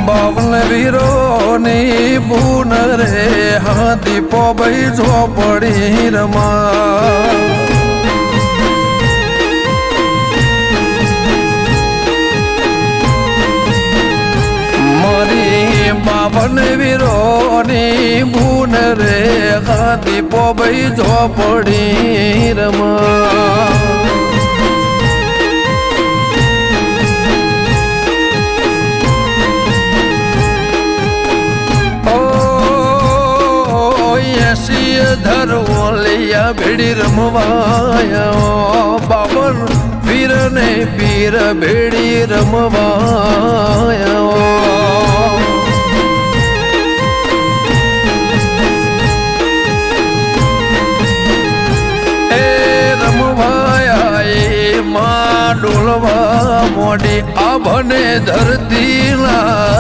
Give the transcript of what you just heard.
બાવન વીરોની બૂન રે હા દીપો ભાઈ ઝોપડી રમા મારી બાવન વીરોની બૂન રે હા દીપો ભાઈ ઝોપડી રમા ધરવો લૈયા ભેડી રમવાયા બાબર વીર ને પીર ભેડી રમવાયા એ રમવાયા એ માં ડોલવા મોડી આભને ધરતી ના